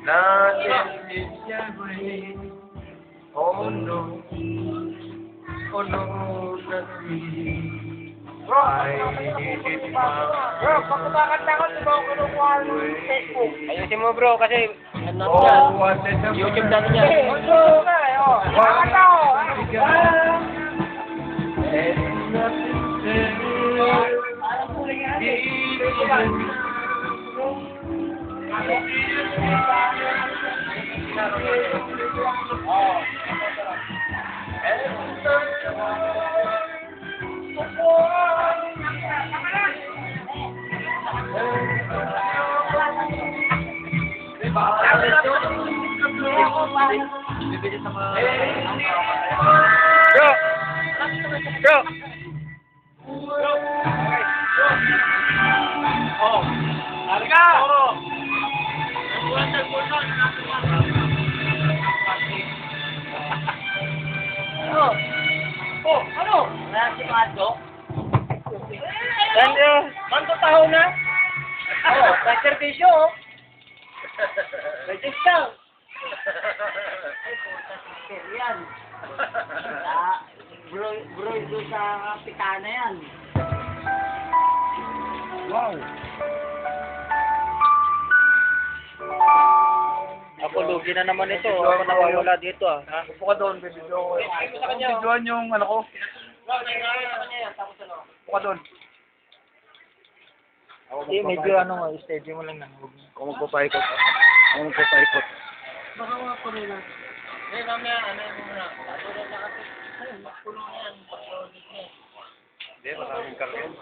Nothing is everything. Oh no. Oh no, nothing. I need it my Bro, pag kumakanta ko, di ba ako kinukuha ng Facebook? Ayusin mo bro kasi ano Oh, yan. what is the YouTube natin yan. Oo nga eh, oh. Kumakanta ko. And nothing Bro! Bro! Oh, larga! Oh. Ano? Oh, ano? Wala si Mando? Mando! Mando tao na? Oh, may servisyo oh. May discount. Ay, puta si yan. Bro, doon sa pitana yan. Wow. Ako lugi na naman ito. Ako nawawala dito ah. Ha? Upo ka doon, video ko. Videoan yung ano ko. Upo ka doon. Hindi, medyo ano, steady mo lang na. Kung magpapaikot. Kung magpapaikot. Baka mga pamila. Eh, mamaya, ano yung muna? Tatulad na kasi. Ayun, puno yan. Pag-loaded niya. Hindi, maraming karyan.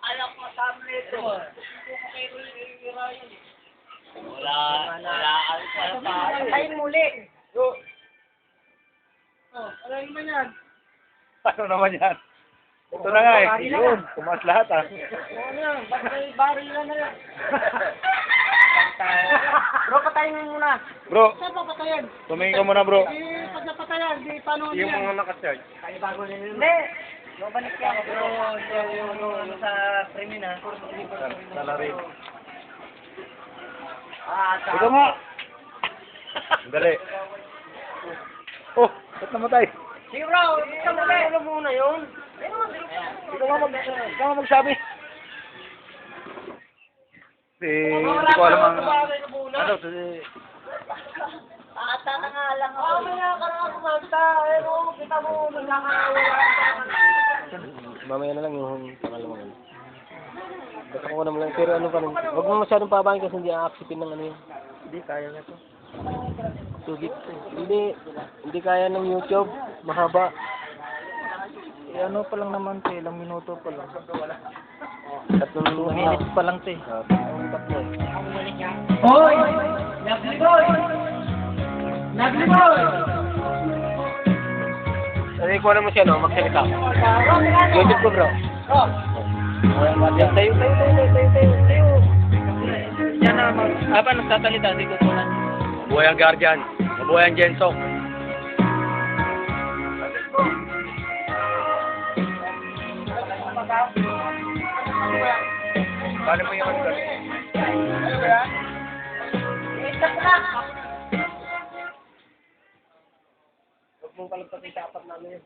Alam ko sa amin ito. Wala. Tayo muli. Oh, ano naman yan? Ano naman yan? Ito na nga eh. Yun, tumaas lahat ah. Ano yan? Baril na yan. Bro, patayin mo muna. Bro, Saan pa patayin? tumingin ka muna bro. Pag napatayan, di paano Yung yan? mga nakacharge. Tayo bago na yun. Hindi. Mabalik yan. Bro, yung sa krimen ha. Salarin. Ah, Ito nga. Dali. Oh, ba't namatay? Sige bro, ikaw muna. Ano muna yun? Ikaw nga magsabi. Hindi ko alam ang... Ano, Ata na nga lang ako. Mamaya ka na kumanta. Ano, kita mo, magkakawala. Mamaya na lang yung pangalawang ano. Basta ko naman lang. Pero ano pa rin. Huwag mo masyadong pabahin kasi hindi aaksipin ng ano yun. Hindi, kaya na to. Sugit. Hindi kaya ng YouTube. Mahaba. Eh, ano pa lang naman to, ilang minuto pa lang. 2 minutes pa lang to eh. Hoy! Lovely boy! Lovely boy! Ano ko naman siya no? Magsalita. YouTube ko bro. Oh! Tayo. Yan na mag... Apa nagsasalita? Hindi ko tulan. Mabuhay ang Guardian. Mabuhay ang Jensong. Paano mo yung ano? Ano ba yan? Stop na! Huwag mong kalagpatin sa apat namin yun.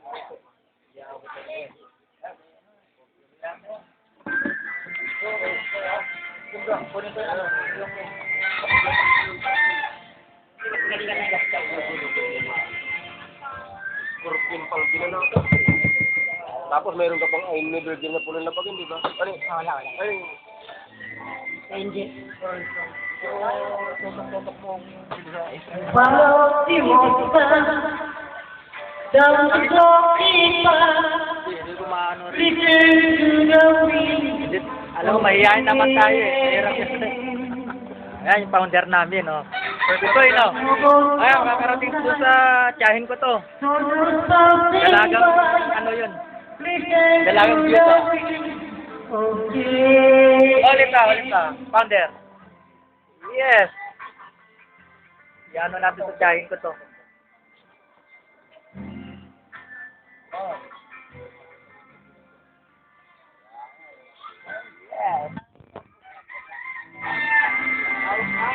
Scorpion pang ginanap. Tapos mayroon ka pang ayun na virgin na puno na pag hindi ba? Ano? Wala. Ay, Angel. tutok mo. Follow the water down the river, Hindi ko maano rin. return to the wind. Alam mo, mahihayin naman tayo eh. Mahirap yun. Ayan, yung founder namin, no? Ito, yun, no? Ayan, makakarating po sa tiyahin ko to. Dalagang, ano yun? Dalagang view to. Ulit ka. Founder. Yes. Yan, ano natin sa tiyahin ko to. Oh. Yes.